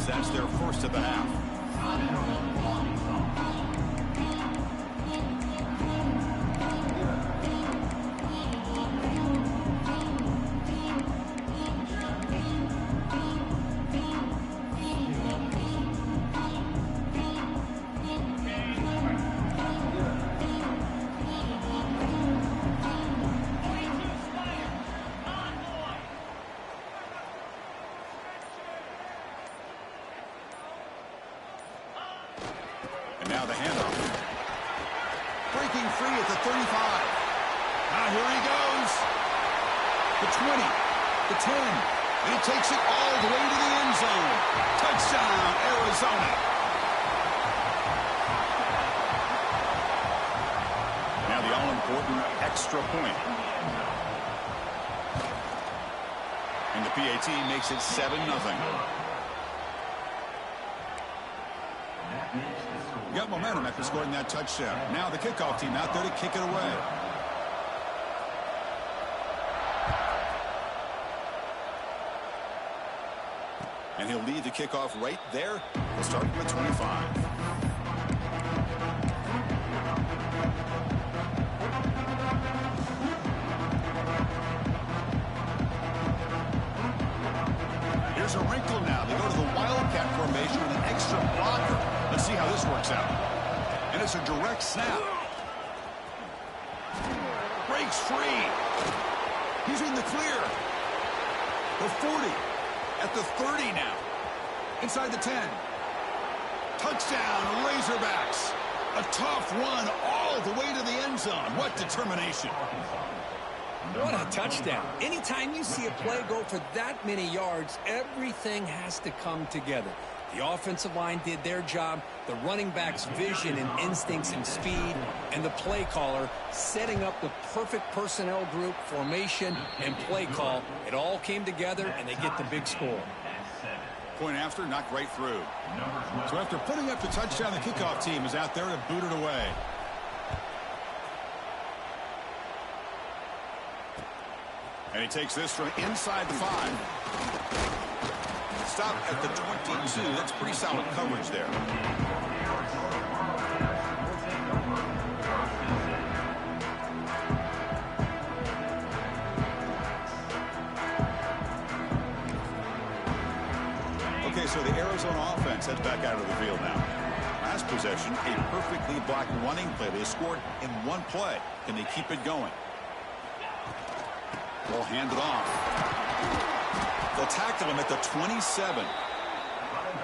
points. That's their first of the half. Now the handoff. Breaking free at the 35. Now here he goes. The 20, the 10, and he takes it all the way to the end zone. Touchdown, Arizona. Now the all-important extra point. And the PAT makes it 7-0. Got momentum after scoring that touchdown. Now the kickoff team out there to kick it away. And he'll lead the kickoff right there. We'll start from the 25. Here's a wrinkle now. They go to the Wildcat formation with an extra blocker. Let's see how this works out. And it's a direct snap. Breaks free. He's in the clear. The 40. At the 30 now. Inside the 10. Touchdown, Razorbacks. A tough one all the way to the end zone. What determination. What a touchdown. Anytime you see a play go for that many yards, everything has to come together. The offensive line did their job, the running back's vision and instincts and speed, and the play caller setting up the perfect personnel group, formation, and play call. It all came together, and they get the big score. Point after, knocked right through. So after putting up the touchdown, the kickoff team is out there to boot it away. And he takes this from inside the 5. Stop at the 22. That's pretty solid coverage there. Okay, so the Arizona offense heads back out of the field now. Last possession, a perfectly blocked running play. They scored in one play. Can they keep it going? They'll hand it off. They'll tackle him at the 27.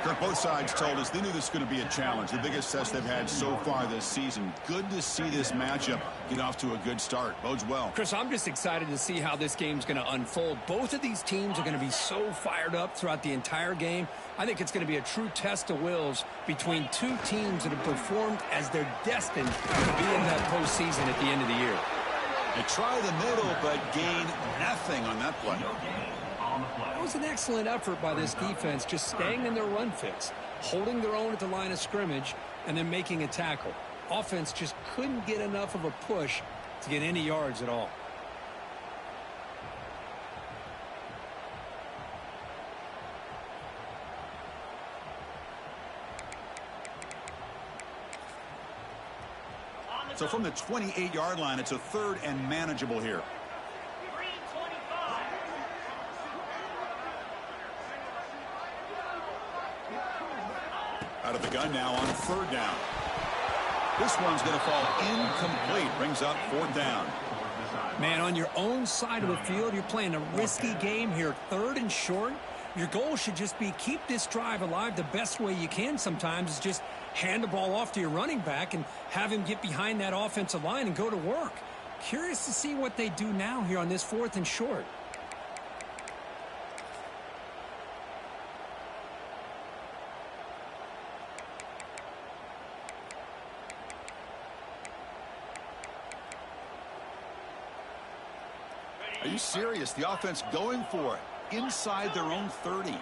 Kirk, both sides told us they knew this was going to be a challenge. The biggest test they've had so far this season. Good to see this matchup get off to a good start. Bodes well. Chris, I'm just excited to see how this game's going to unfold. Both of these teams are going to be so fired up throughout the entire game. I think it's going to be a true test of wills between two teams that have performed as they're destined to be in that postseason at the end of the year. They try the middle, but gain nothing on that play. That was an excellent effort by this defense, just staying in their run fits, holding their own at the line of scrimmage, and then making a tackle. Offense just couldn't get enough of a push to get any yards at all. So from the 28-yard line, it's a 3rd and manageable here. Out of the gun now on 3rd down. This one's going to fall incomplete. Brings up 4th down. Man, on your own side of the field, you're playing a risky game here. 3rd and short. Your goal should just be keep this drive alive. The best way you can sometimes is just hand the ball off to your running back and have him get behind that offensive line and go to work. Curious to see what they do now here on this 4th and short. Are you serious? The offense going for it inside their own 30.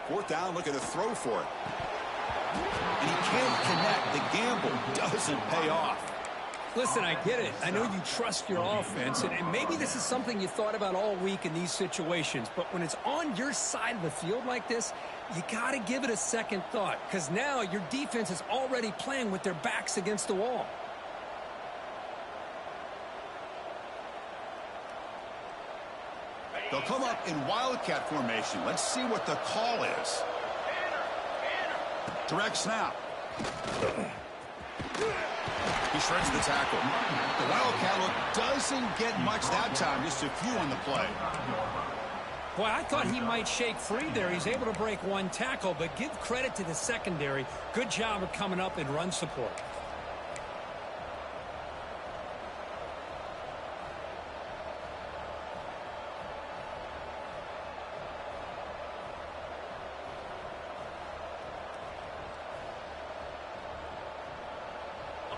Fourth down, looking to throw for it. And he can't connect. The gamble doesn't pay off. Listen, I get it. I know you trust your offense, and maybe this is something you thought about all week in these situations, but when it's on your side of the field like this, you got to give it a second thought, because now your defense is already playing with their backs against the wall. They'll come up in wildcat formation. Let's see what the call is. Direct snap. He shreds the tackle. The wildcat look doesn't get much that time, just a few on the play. Boy, I thought he might shake free there. He's able to break one tackle, but give credit to the secondary. Good job of coming up in run support.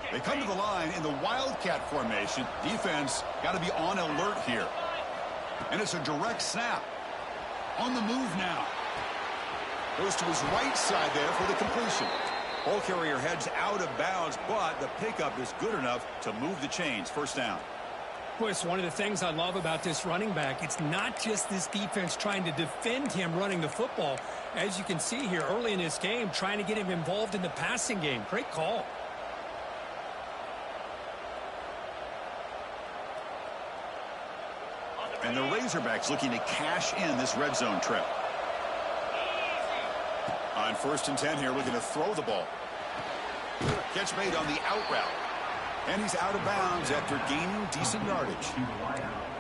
They come to the line in the wildcat formation. Defense got to be on alert here. And it's a direct snap. On the move now. Goes to his right side there for the completion. Ball carrier heads out of bounds, but the pickup is good enough to move the chains. First down. Boy, it's one of the things I love about this running back. It's not just this defense trying to defend him running the football. As you can see here early in this game, trying to get him involved in the passing game. Great call. And the Razorbacks looking to cash in this red zone trip. On 1st and 10 here, looking to throw the ball. Catch made on the out route. And he's out of bounds after gaining decent yardage.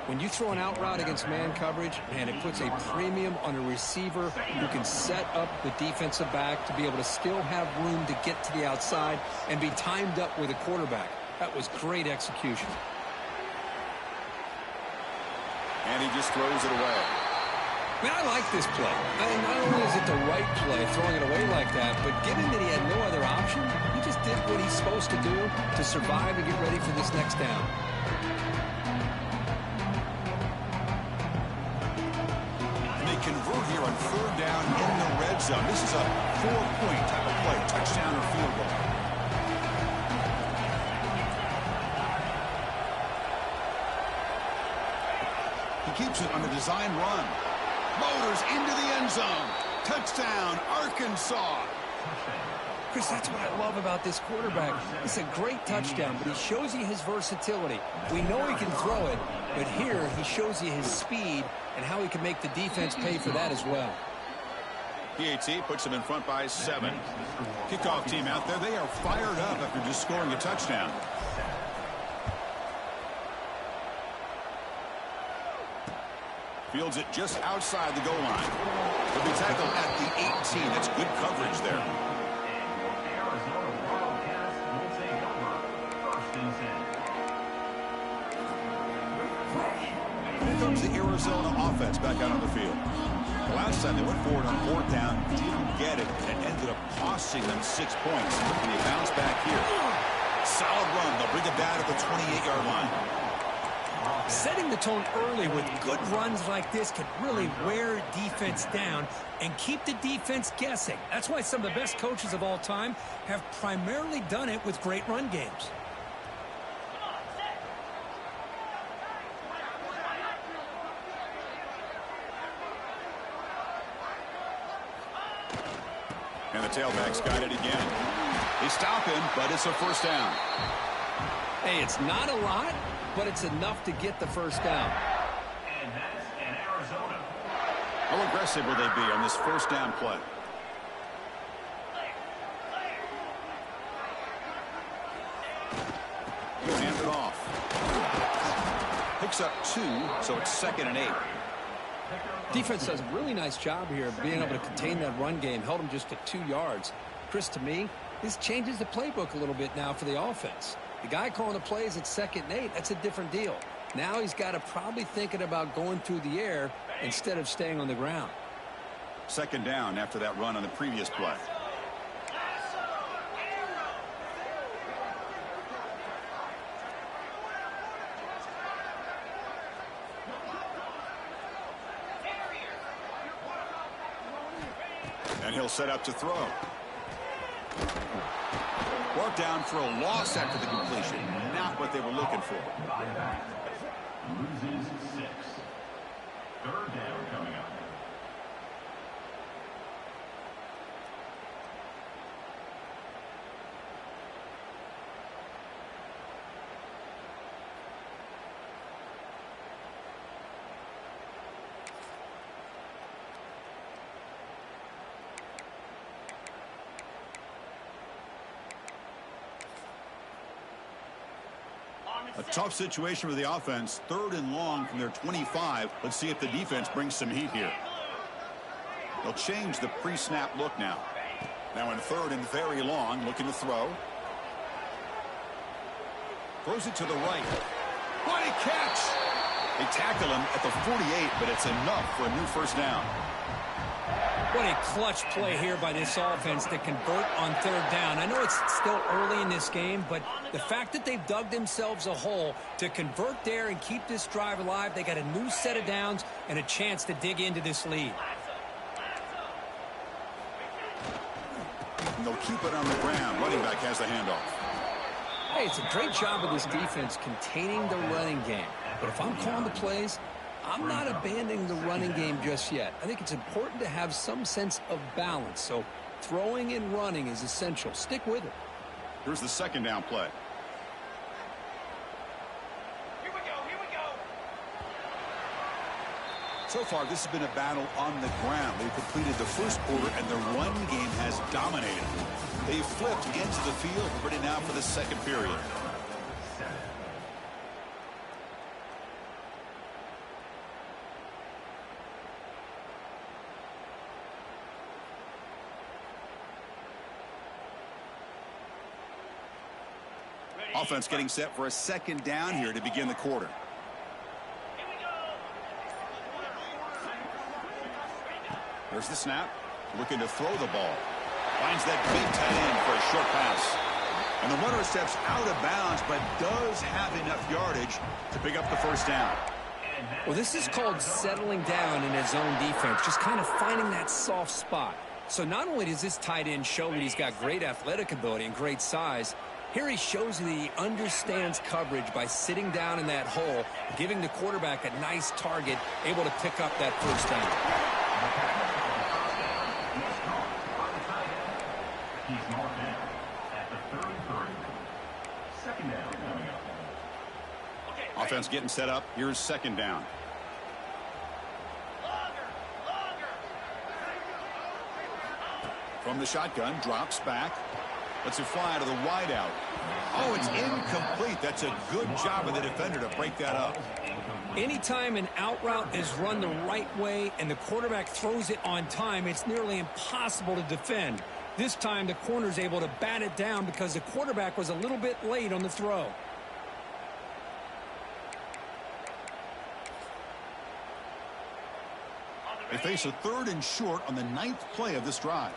When you throw an out route against man coverage, man, it puts a premium on a receiver who can set up the defensive back to be able to still have room to get to the outside and be timed up with a quarterback. That was great execution. And he just throws it away. Man, I like this play. Not only is it the right play, throwing it away like that, but given that he had no other option, he just did what he's supposed to do to survive and get ready for this next down. And they convert here on 3rd down in the red zone. This is a 4-point type of play, touchdown or field goal. Keeps it on a design run. Motors into the end zone. Touchdown, Arkansas. Chris, that's what I love about this quarterback. It's a great touchdown, but he shows you his versatility. We know he can throw it, but here he shows you his speed and how he can make the defense pay for that as well. PAT puts him in front by 7. Kickoff team out there. They are fired up after just scoring a touchdown. Fields it just outside the goal line. He'll be tackled at the 18. That's good coverage there. Here comes the Arizona offense back out on the field. The last time they went forward on 4th down, didn't get it, and it ended up costing them 6 points. And they bounce back here. Solid run. They'll bring it down at the 28-yard line. Setting the tone early with good runs like this can really wear defense down and keep the defense guessing. That's why some of the best coaches of all time have primarily done it with great run games. And the tailback's got it again. They stop him, but it's a first down. Hey, it's not a lot, but it's enough to get the first down. And that's in Arizona. How aggressive will they be on this first down play? Hand it off. Picks up 2, so it's 2nd and 8. Defense does a really nice job here of being able to contain that run game. Held him just to 2 yards. Chris, to me, this changes the playbook a little bit now for the offense. The guy calling the plays at 2nd and 8, that's a different deal. Now he's got to probably thinking about going through the air instead of staying on the ground. 2nd down after that run on the previous play. And he'll set up to throw. Work down for a loss after the completion. Not what they were looking for. Loses 6. Third down coming up. A tough situation for the offense. 3rd and long from their 25. Let's see if the defense brings some heat here. They'll change the pre-snap look now. Now in 3rd and very long, looking to throw. Throws it to the right. What a catch! They tackle him at the 48, but it's enough for a new first down. What a clutch play here by this offense to convert on 3rd down. I know it's still early in this game, but the fact that they've dug themselves a hole to convert there and keep this drive alive, they got a new set of downs and a chance to dig into this lead. And they'll keep it on the ground. Running back has the handoff. Hey, it's a great job of this defense containing the running game. But if I'm calling the plays, I'm not abandoning the running game just yet. I think it's important to have some sense of balance. So throwing and running is essential. Stick with it. Here's the 2nd down play. Here we go. So far, this has been a battle on the ground. They've completed the first quarter, and the run game has dominated. They've flipped into the field, ready now for the 2nd period. Offense getting set for a 2nd down here to begin the quarter. There's the snap. Looking to throw the ball. Finds that big tight end for a short pass. And the runner steps out of bounds, but does have enough yardage to pick up the first down. Well, this is called settling down in his own defense, just kind of finding that soft spot. So not only does this tight end show that he's got great athletic ability and great size, here he shows that he understands coverage by sitting down in that hole, giving the quarterback a nice target, able to pick up that first down. He's marked down at the 33. 2nd down coming up. Offense getting set up. Here's 2nd down. From the shotgun, drops back. Lets it fly to the wideout. Oh, it's incomplete. That's a good job of the defender to break that up. Anytime an out route is run the right way and the quarterback throws it on time, it's nearly impossible to defend. This time the corner's able to bat it down because the quarterback was a little bit late on the throw. They face a 3rd and short on the 9th play of this drive.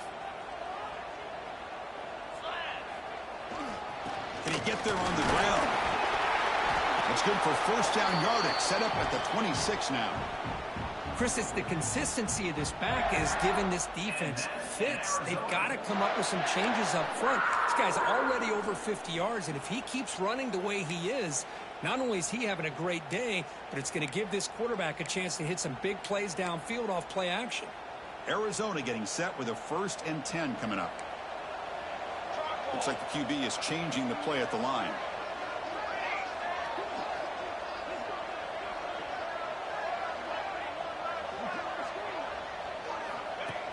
Can he get there on the ground? That's good for first down yardage. Set up at the 26 now. Chris, it's the consistency of this back is giving this defense fits. They've got to come up with some changes up front. This guy's already over 50 yards, and if he keeps running the way he is, not only is he having a great day, but it's going to give this quarterback a chance to hit some big plays downfield off play action. Arizona getting set with a 1st and 10 coming up. Looks like the QB is changing the play at the line.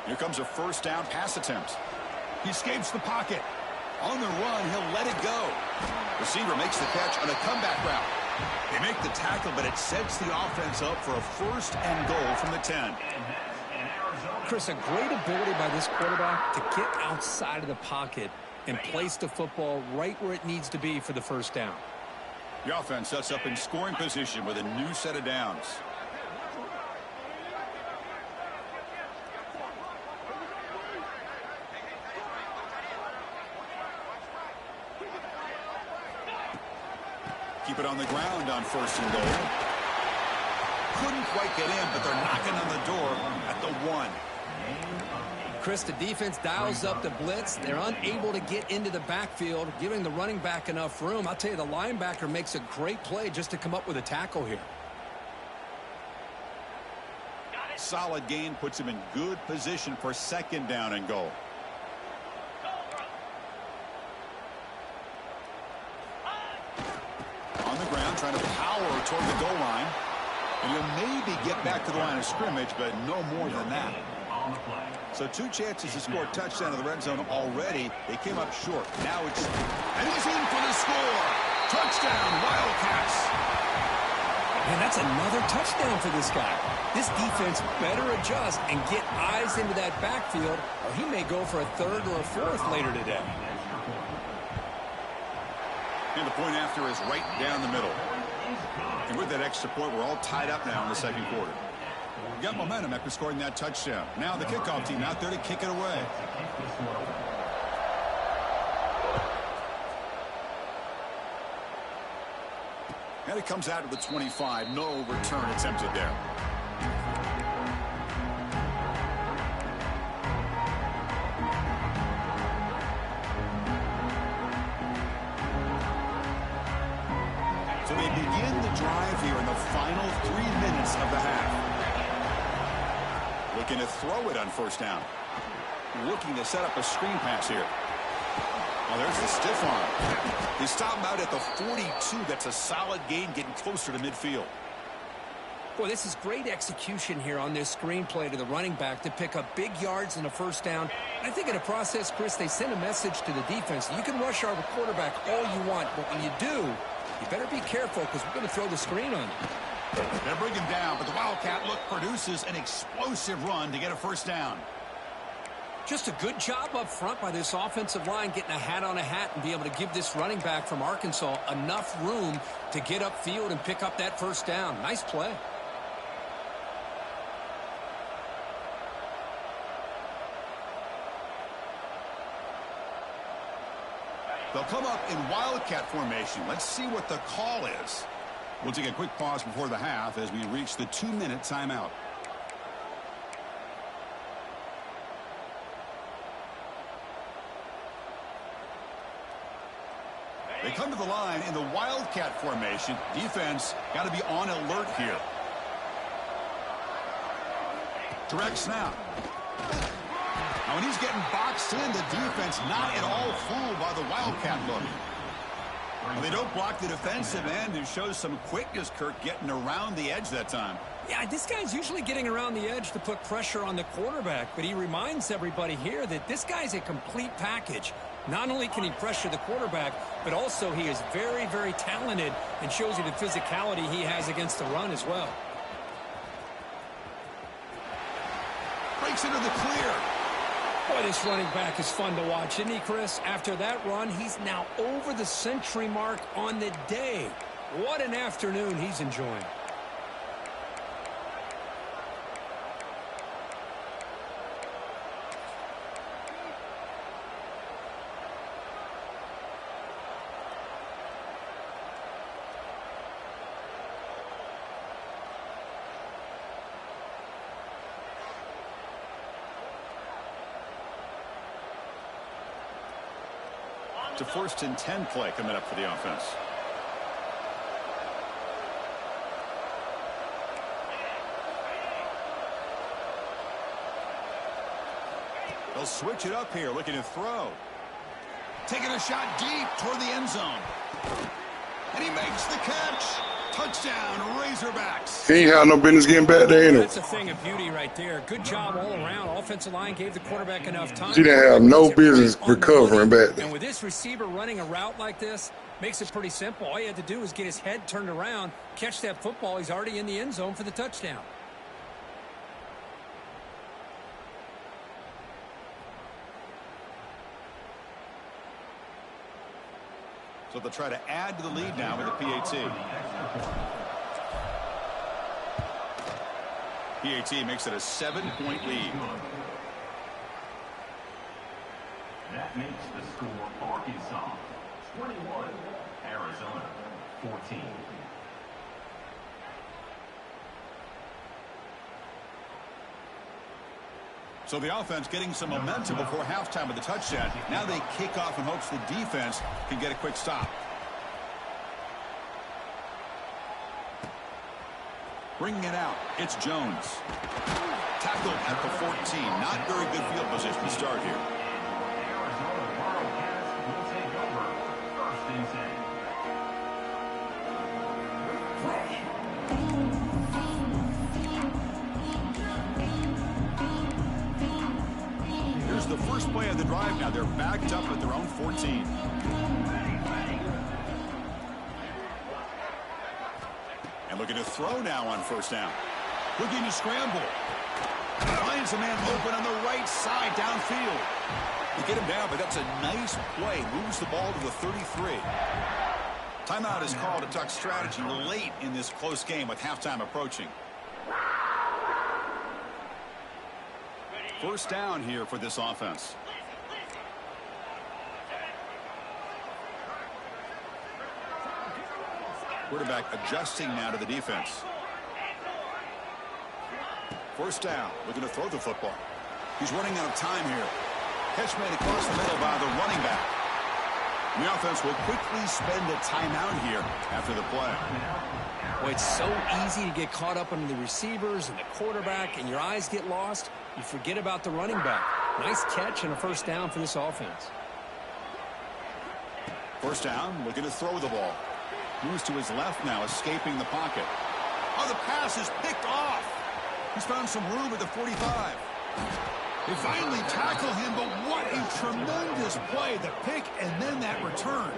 Here comes a first down pass attempt. He escapes the pocket. On the run, he'll let it go. Receiver makes the catch on a comeback route. They make the tackle, but it sets the offense up for a 1st and goal from the 10. Chris, a great ability by this quarterback to get outside of the pocket and place the football right where it needs to be for the first down. The offense sets up in scoring position with a new set of downs. Keep it on the ground on 1st and goal. Couldn't quite get in, but they're knocking on the door at the 1. Chris, the defense dials up the blitz. They're unable to get into the backfield, giving the running back enough room. I'll tell you, the linebacker makes a great play just to come up with a tackle here. Solid gain puts him in good position for second down and goal. On the ground, trying to power toward the goal line. And he'll maybe get back to the line of scrimmage, but no more than that. So 2 chances to score a touchdown in the red zone already. They came up short. Now it's... And he's in for the score! Touchdown, Wildcats! Man, that's another touchdown for this guy. This defense better adjust and get eyes into that backfield, or he may go for a third or a fourth later today. And the point after is right down the middle. And with that extra point, we're all tied up now in the second quarter. We got momentum after scoring that touchdown. Now the kickoff team out there to kick it away. And it comes out to the 25. No return attempted there. So they begin the drive here in the final 3 minutes of the half. Looking to throw it on first down. Looking to set up a screen pass here. Oh, there's the stiff arm. They stop him out at the 42. That's a solid gain, getting closer to midfield. Boy, this is great execution here on this screen play to the running back to pick up big yards in a first down. I think in the process, Chris, they send a message to the defense. You can rush our quarterback all you want, but when you do, you better be careful because we're going to throw the screen on you. They're bringing down, but the Wildcat look produces an explosive run to get a first down. Just a good job up front by this offensive line, getting a hat on a hat and be able to give this running back from Arkansas enough room to get upfield and pick up that first down. Nice play. They'll come up in Wildcat formation. Let's see what the call is. We'll take a quick pause before the half as we reach the 2-minute timeout. They come to the line in the Wildcat formation. Defense got to be on alert here. Direct snap. Now, when he's getting boxed in, the defense not at all fooled by the Wildcat look. Well, they don't block the defensive end, who shows some quickness, Kirk, getting around the edge that time. Yeah, this guy's usually getting around the edge to put pressure on the quarterback, but he reminds everybody here that this guy's a complete package. Not only can he pressure the quarterback, but also he is very, very talented and shows you the physicality he has against the run as well. Breaks into the clear. Boy, this running back is fun to watch, isn't he, Chris? After that run, he's now over the century mark on the day. What an afternoon he's enjoying. It's a 1st and 10 play coming up for the offense. They'll switch it up here, looking to throw. Taking a shot deep toward the end zone. And he makes the catch. Touchdown, Razorbacks. He ain't had no business getting back there anyway. That's a thing of beauty right there. Good job all around. Offensive line gave the quarterback enough time. He didn't have no business recovering back there. And with this receiver running a route like this, makes it pretty simple. All you had to do was get his head turned around, catch that football. He's already in the end zone for the touchdown. So they'll try to add to the lead now with the PAT. PAT makes it a 7-point lead. That makes the score Arkansas 21, Arizona 14. So the offense getting some momentum before halftime with the touchdown. Now they kick off in hopes the defense can get a quick stop. Bringing it out, it's Jones. Tackled at the 14. Not very good field position to start here. Arizona Wildcats will take over. First and 10. Here's the first play of the drive. Now they're backed up at their own 14. And looking to throw now on first down. Looking to scramble. Finds a man open on the right side downfield. You get him down, but that's a nice play. Moves the ball to the 33. Timeout is called to talk strategy late in this close game with halftime approaching. First down here for this offense. Quarterback adjusting now to the defense. First down, looking to throw the football. He's running out of time here. Catch made across the middle by the running back. And the offense will quickly spend a timeout here after the play. Well, it's so easy to get caught up under the receivers and the quarterback, and your eyes get lost. You forget about the running back. Nice catch and a first down for this offense. First down, looking to throw the ball. Moves to his left now, escaping the pocket. Oh, the pass is picked off. He's found some room at the 45. They finally tackle him, but what a tremendous play. The pick and then that return.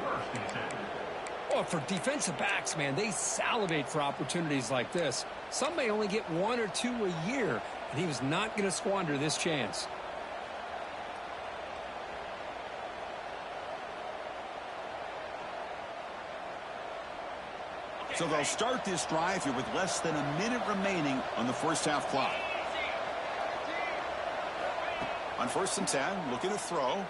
Well, for defensive backs, man, they salivate for opportunities like this. Some may only get one or two a year, and he was not going to squander this chance. So they'll start this drive here with less than a minute remaining on the first half clock. On first and 10, looking to throw.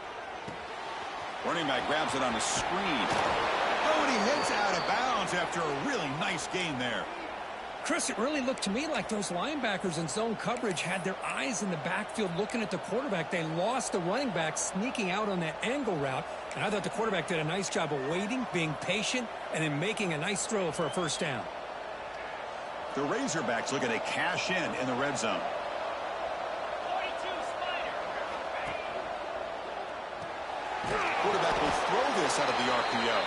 Running back grabs it on a screen. Oh, and he hits out of bounds after a really nice gain there. Chris, it really looked to me like those linebackers in zone coverage had their eyes in the backfield looking at the quarterback. They lost the running back sneaking out on that angle route. And I thought the quarterback did a nice job of waiting, being patient, and then making a nice throw for a first down. The Razorbacks looking to cash in the red zone. Quarterback will throw this out of the RPO.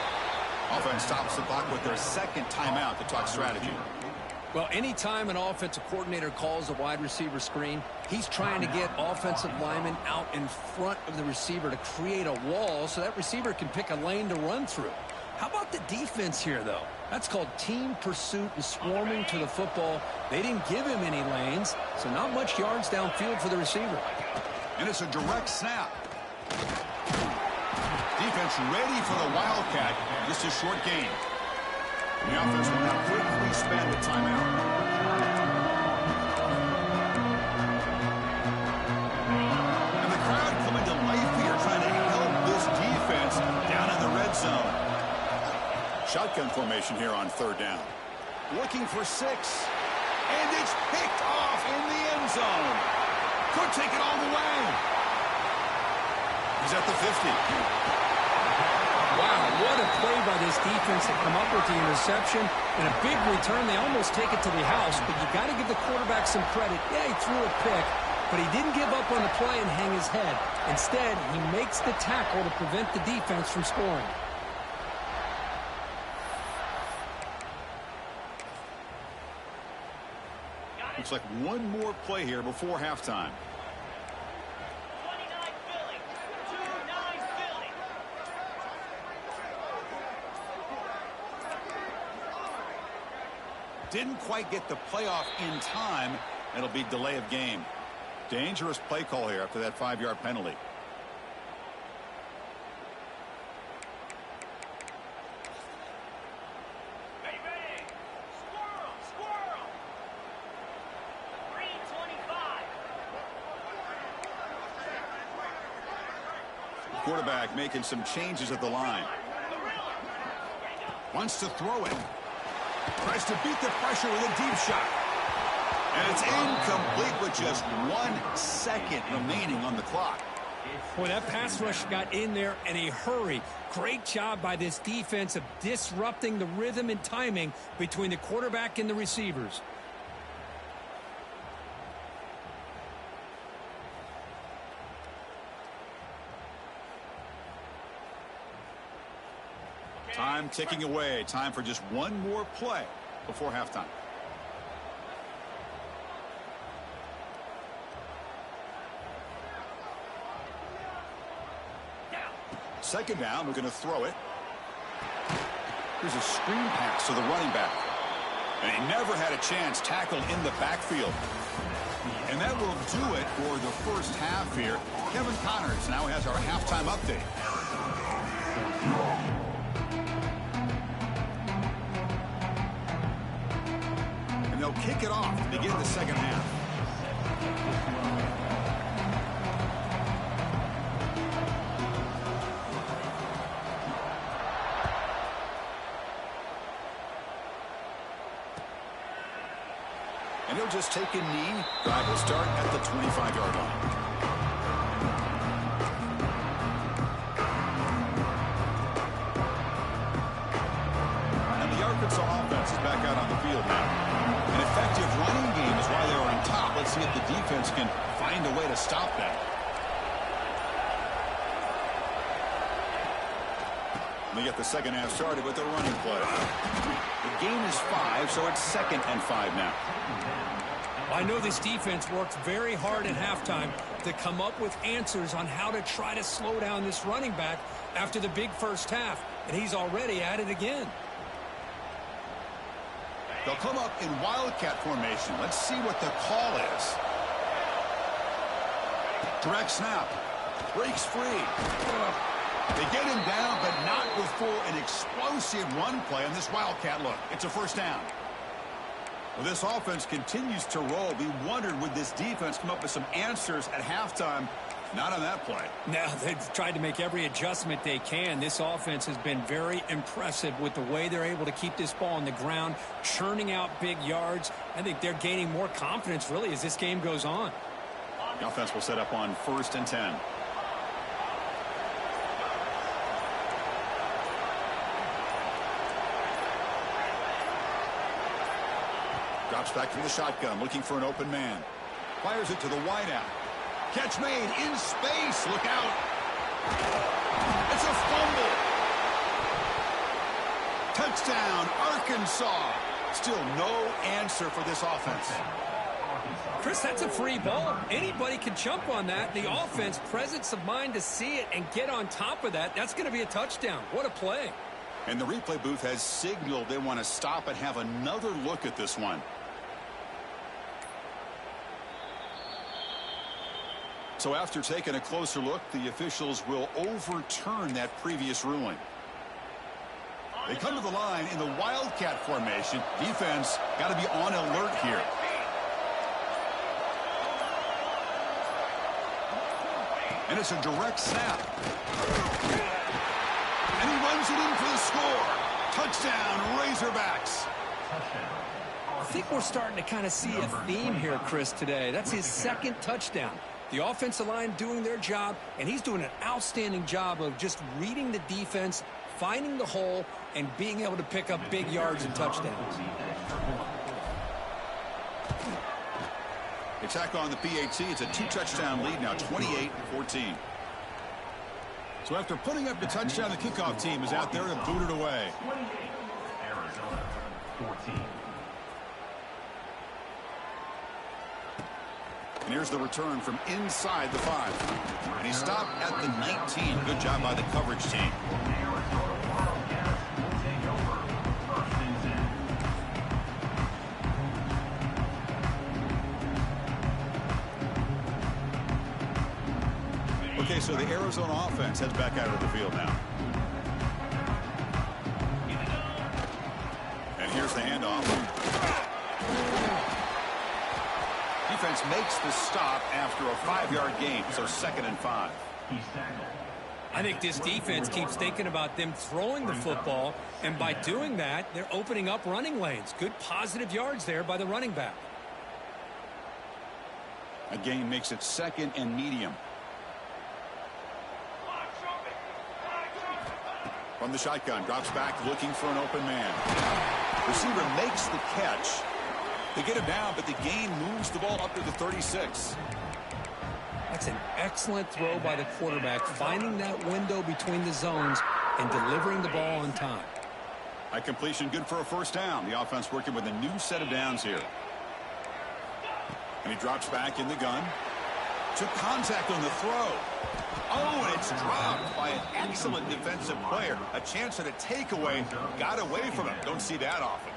Offense stops the clock with their second timeout to talk strategy. Well, anytime an offensive coordinator calls a wide receiver screen, he's trying to get offensive linemen out in front of the receiver to create a wall so that receiver can pick a lane to run through. How about the defense here, though? That's called team pursuit and swarming to the football. They didn't give him any lanes, so not much yards downfield for the receiver. And it's a direct snap. Defense ready for the Wildcat. Just a short gain. The offense will now quickly spend a timeout. And the crowd coming to life here, trying to help this defense down in the red zone. Shotgun formation here on third down. Looking for 6. And it's picked off in the end zone. Could take it all the way. He's at the 50. Wow, what a play by this defense to come up with the interception. And a big return. They almost take it to the house, but you got to give the quarterback some credit. Yeah, he threw a pick, but he didn't give up on the play and hang his head. Instead, he makes the tackle to prevent the defense from scoring. Looks like one more play here before halftime. Didn't quite get the playoff in time. It'll be delay of game. Dangerous play call here after that 5-yard penalty. Ready. Squirrel. 3:25. Quarterback making some changes at the line. Wants to throw it. Tries to beat the pressure with a deep shot. And it's incomplete with just 1 second remaining on the clock. Boy, that pass rush got in there in a hurry. Great job by this defense of disrupting the rhythm and timing between the quarterback and the receivers. Time ticking away. Time for just one more play before halftime. Second down, we're going to throw it. Here's a screen pass to the running back. And he never had a chance tackled in the backfield. And that will do it for the first half here. Kevin Connors now has our halftime update. And they'll kick it off to begin the second half. And he'll just take a knee. Drive will start at the 25-yard line. And the Arkansas offense is back out on the field now. An effective running game is why they are on top. Let's see if the defense can find a way to stop that. We get the second half started with a running play. The game is 5, so it's 2nd and 5 now. I know this defense worked very hard at halftime to come up with answers on how to try to slow down this running back after the big first half, and he's already at it again. They'll come up in wildcat formation. Let's see what the call is. Direct snap. Breaks free. They get him down, but not before an explosive run play on this wildcat look. It's a first down. Well, this offense continues to roll. We wondered, would this defense come up with some answers at halftime? Not on that play. Now, they've tried to make every adjustment they can. This offense has been very impressive with the way they're able to keep this ball on the ground, churning out big yards. I think they're gaining more confidence, really, as this game goes on. The offense will set up on 1st and 10. Drops back from the shotgun, looking for an open man. Fires it to the wideout. Catch made in space. Look out. It's a fumble. Touchdown, Arkansas. Still no answer for this offense. Chris, that's a free ball. Anybody can jump on that. The offense, presence of mind to see it and get on top of that. That's going to be a touchdown. What a play. And the replay booth has signaled they want to stop and have another look at this one. So after taking a closer look, the officials will overturn that previous ruling. They come to the line in the wildcat formation. Defense got to be on alert here. And it's a direct snap. And he runs it in for the score. Touchdown, Razorbacks. I think we're starting to kind of see a theme here, Chris, today. That's his 2nd touchdown. The offensive line doing their job, and he's doing an outstanding job of just reading the defense, finding the hole, and being able to pick up big yards and touchdowns. They tack on the PAT. It's a 2-touchdown lead now, 28-14. So after putting up the touchdown, the kickoff team is out there to boot it away. 28, Arizona 14. And here's the return from inside the 5. And he stopped at the 19. Good job by the coverage team. Okay, so the Arizona offense heads back out of the field now. And here's the handoff. Defense makes the stop after a 5-yard gain, so 2nd and 5. I think this defense keeps thinking about them throwing the football, and by doing that, they're opening up running lanes. Good positive yards there by the running back. A gain makes it 2nd and medium. From the shotgun, drops back looking for an open man. Receiver makes the catch. They get him down, but the gain moves the ball up to the 36. That's an excellent throw by the quarterback, finding that window between the zones and delivering the ball on time. A completion good for a first down. The offense working with a new set of downs here. And he drops back in the gun. Took contact on the throw. Oh, and it's dropped by an excellent defensive player. A chance at a takeaway. Got away from him. Don't see that often.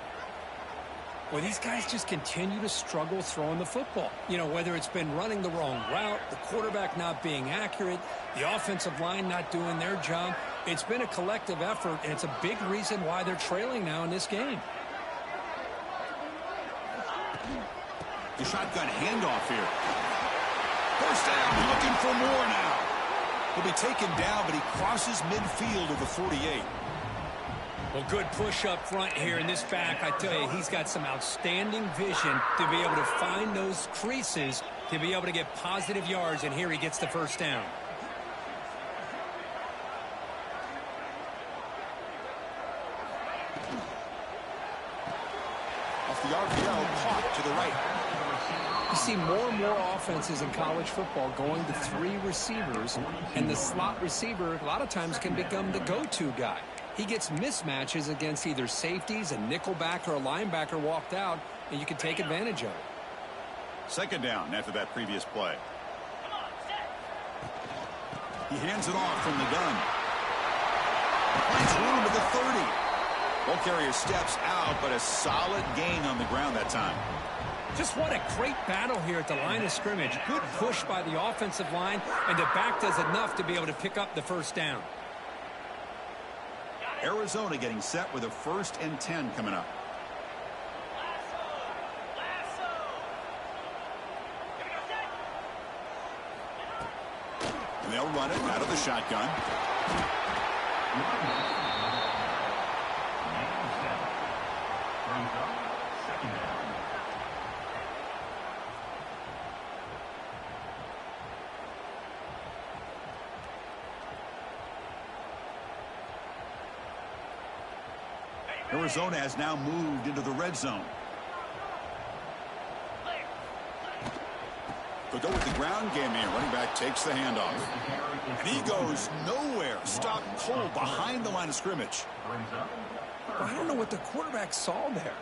Well, these guys just continue to struggle throwing the football. You know, whether it's been running the wrong route, the quarterback not being accurate, the offensive line not doing their job. It's been a collective effort, and it's a big reason why they're trailing now in this game. The shotgun handoff here. First down, looking for more now. He'll be taken down, but he crosses midfield of the 48. Well, good push up front here in this back. I tell you, he's got some outstanding vision to be able to find those creases, to be able to get positive yards, and here he gets the first down. Off the RPO, caught to the right. You see more and more offenses in college football going to 3 receivers, and the slot receiver a lot of times can become the go-to guy. He gets mismatches against either safeties, a nickelback, or a linebacker walked out, and you can take advantage of it. 2nd down after that previous play. He hands it off from the gun. Finds room at the 30. Ball carrier steps out, but a solid gain on the ground that time. Just what a great battle here at the line of scrimmage. Good push by the offensive line, and the back does enough to be able to pick up the first down. Arizona getting set with a 1st and 10 coming up. And they'll run it out of the shotgun. Arizona has now moved into the red zone. They'll go with the ground game here. Running back takes the handoff. And he goes nowhere. Stopped cold behind the line of scrimmage. I don't know what the quarterback saw there.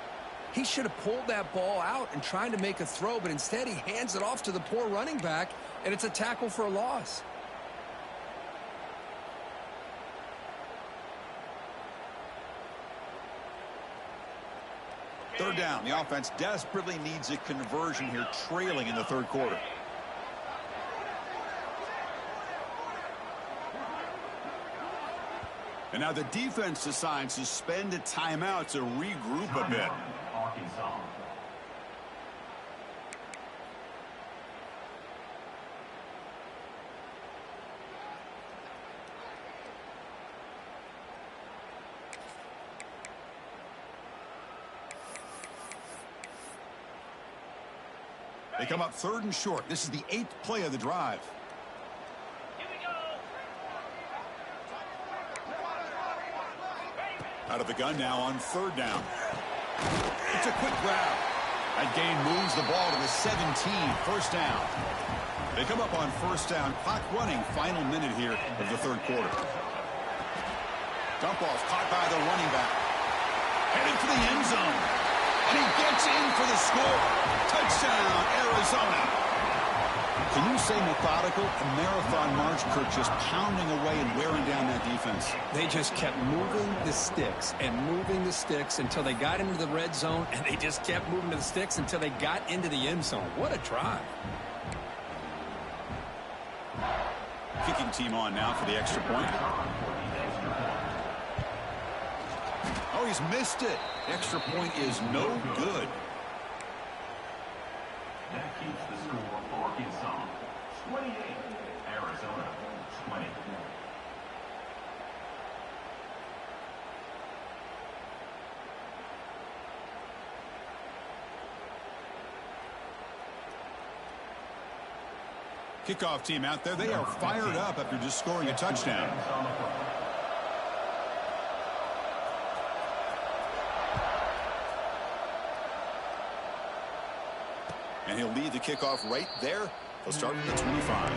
He should have pulled that ball out and tried to make a throw, but instead he hands it off to the poor running back, and it's a tackle for a loss. 3rd down. The offense desperately needs a conversion here, trailing in the 3rd quarter. And now the defense decides to spend a timeout to regroup a bit. They come up 3rd and short. This is the 8th play of the drive. Out of the gun now on 3rd down. It's a quick grab. That gain moves the ball to the 17. 1st down. They come up on 1st down. Clock running. Final minute here of the 3rd quarter. Dump off caught by the running back. Heading for the end zone. And he gets in for the score. Touchdown, Arizona. Can you say methodical? A marathon march, Kirk, just pounding away and wearing down that defense. They just kept moving the sticks and moving the sticks until they got into the red zone, and they just kept moving the sticks until they got into the end zone. What a drive. Kicking team on now for the extra point. Oh, he's missed it. Extra point is no good. That keeps the score for Arkansas. 28, Arizona 20. Kickoff team out there, they are fired up after just scoring a touchdown. And he'll lead the kickoff right there. He'll start at the 25.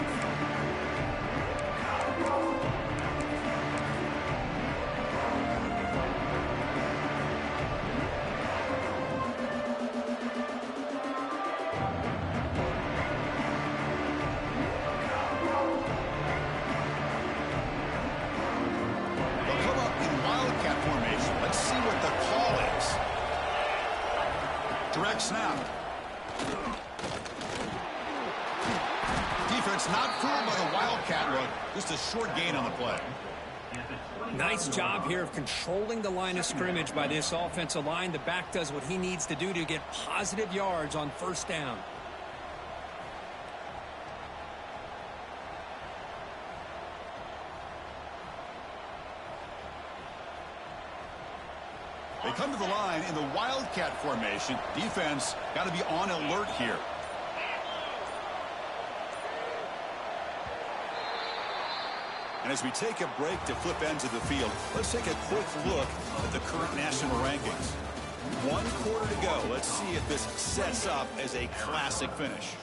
Direct snap. Defense not fooled by the Wildcat look. Just a short gain on the play. Nice job here of controlling the line of scrimmage by this offensive line. The back does what he needs to do to get positive yards on first down. They come to the line in the Wildcat formation. Defense got to be on alert here. And as we take a break to flip ends of the field, let's take a quick look at the current national rankings. 1 quarter to go. Let's see if this sets up as a classic finish.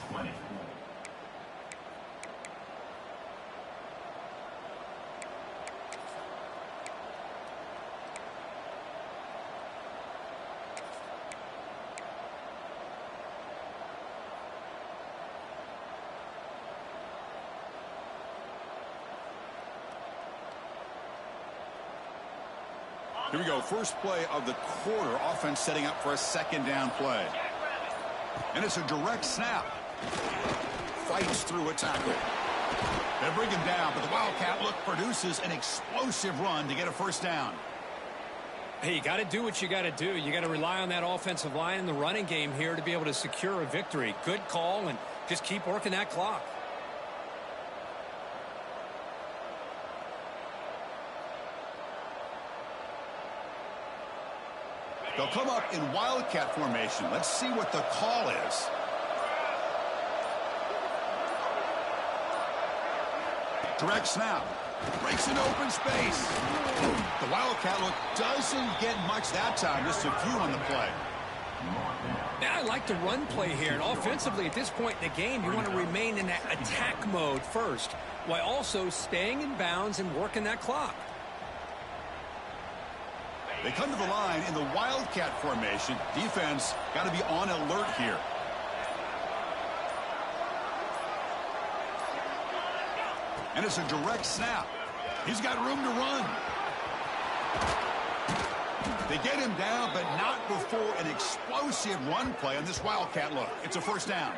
Here we go. First play of the quarter. Offense setting up for a second down play. And it's a direct snap. Fights through a tackle. They bring him down, but the Wildcat look produces an explosive run to get a first down. Hey, you got to do what you got to do. You got to rely on that offensive line in the running game here to be able to secure a victory. Good call, and just keep working that clock. They'll come up in Wildcat formation. Let's see what the call is. Direct snap. Breaks an open space. The Wildcat look doesn't get much that time. Just a few on the play. Yeah, I like the run play here. And offensively, at this point in the game, you want to remain in that attack mode first, while also staying in bounds and working that clock. They come to the line in the Wildcat formation. Defense got to be on alert here. And it's a direct snap. He's got room to run. They get him down, but not before an explosive run play on this Wildcat look. It's a first down.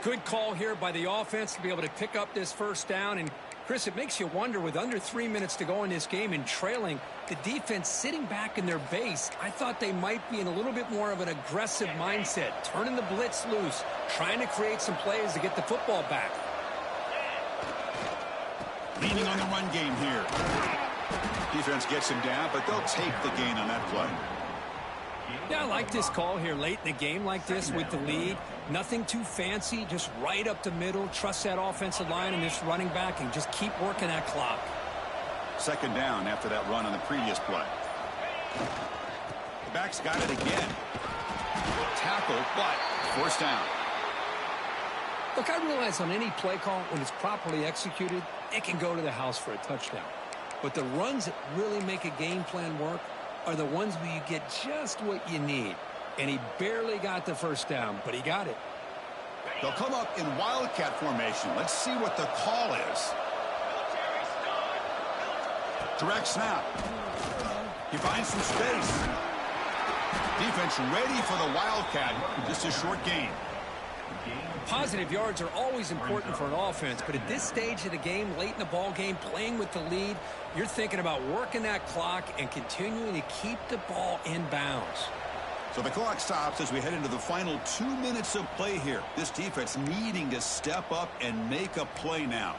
Good call here by the offense to be able to pick up this first down. And Chris, it makes you wonder, with under 3 minutes to go in this game and trailing, the defense sitting back in their base, I thought they might be in a little bit more of an aggressive mindset, turning the blitz loose, trying to create some plays to get the football back. Leaning on the run game here. Defense gets him down, but they'll take the gain on that play. Yeah, I like this call here late in the game like this with the lead. Nothing too fancy, just right up the middle. Trust that offensive line and this running back and just keep working that clock. Second down after that run on the previous play. The back's got it again. Tackle, but first down. Look, I realize on any play call, when it's properly executed, it can go to the house for a touchdown. But the runs that really make a game plan work are the ones where you get just what you need. And he barely got the first down, but he got it. They'll come up in Wildcat formation. Let's see what the call is. Direct snap. He finds some space. Defense ready for the Wildcat. Just a short gain. Positive yards are always important for an offense, but at this stage of the game, late in the ball game, playing with the lead, you're thinking about working that clock and continuing to keep the ball in bounds. So the clock stops as we head into the final 2 minutes of play here. This defense needing to step up and make a play now.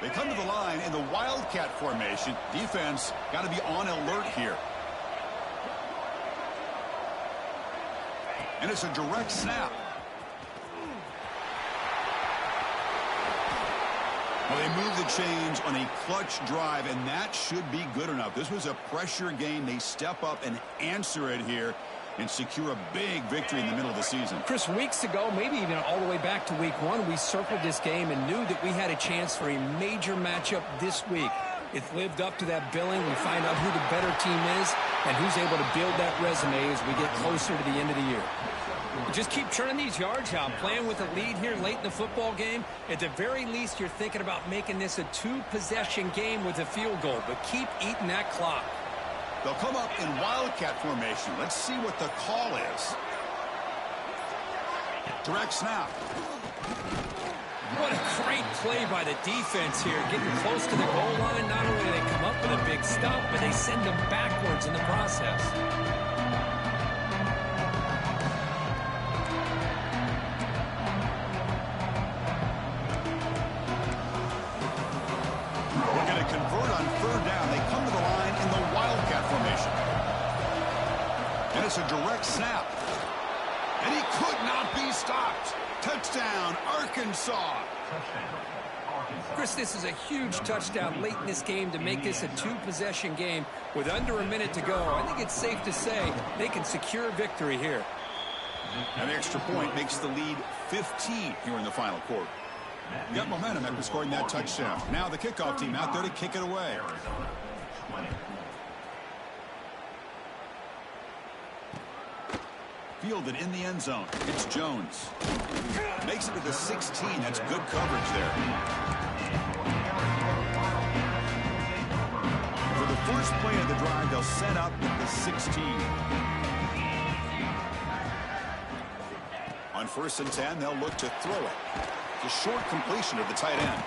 They come to the line in the Wildcat formation. Defense got to be on alert here. And it's a direct snap. Well, they move the chains on a clutch drive, and that should be good enough. This was a pressure game. They step up and answer it here and secure a big victory in the middle of the season. Chris, weeks ago, maybe even all the way back to week 1, we circled this game and knew that we had a chance for a major matchup this week. It's lived up to that billing. We find out who the better team is and who's able to build that resume as we get closer to the end of the year. Just keep churning these yards out, playing with a lead here late in the football game. At the very least, you're thinking about making this a 2-possession game with a field goal, but keep eating that clock. They'll come up in wildcat formation. Let's see what the call is. Direct snap. What a great play by the defense here. Getting close to the goal line, not only do they come up with a big stop, but they send them backwards in the process. We're going to convert on 3rd down. They come to the line in the wildcat formation. And it's a direct snap. And he could not be stopped. Touchdown, Arkansas. Chris, this is a huge touchdown late in this game to make this a 2-possession game with under a minute to go. I think it's safe to say they can secure victory here. An extra point makes the lead 15 here in the final quarter. Got momentum after scoring that touchdown. Now the kickoff team out there to kick it away. Fielded in the end zone. It's Jones. Makes it to the 16. That's good coverage there. For the first play of the drive, they'll set up at the 16. On 1st and 10, they'll look to throw it. The short completion of the tight end.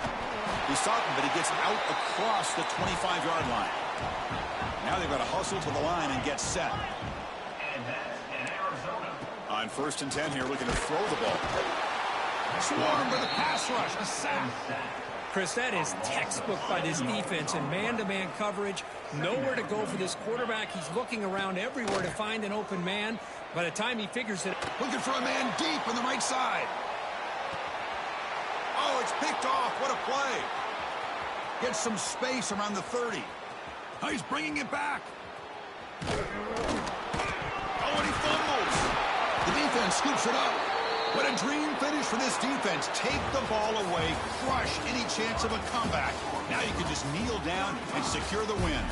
He saw it, but he gets out across the 25-yard line. Now they've got to hustle to the line and get set. On 1st and 10 here, looking to throw the ball. Swarmed by the pass rush. A sack. Chris, that is textbook by this defense in man-to-man coverage. Nowhere to go for this quarterback. He's looking around everywhere to find an open man. By the time he figures it... Looking for a man deep on the right side. Oh, it's picked off. What a play. Gets some space around the 30. Oh, he's bringing it back. Oh, and he fumbles. The defense scoops it up. What a dream finish for this defense. Take the ball away, crush any chance of a comeback. Now you can just kneel down and secure the win.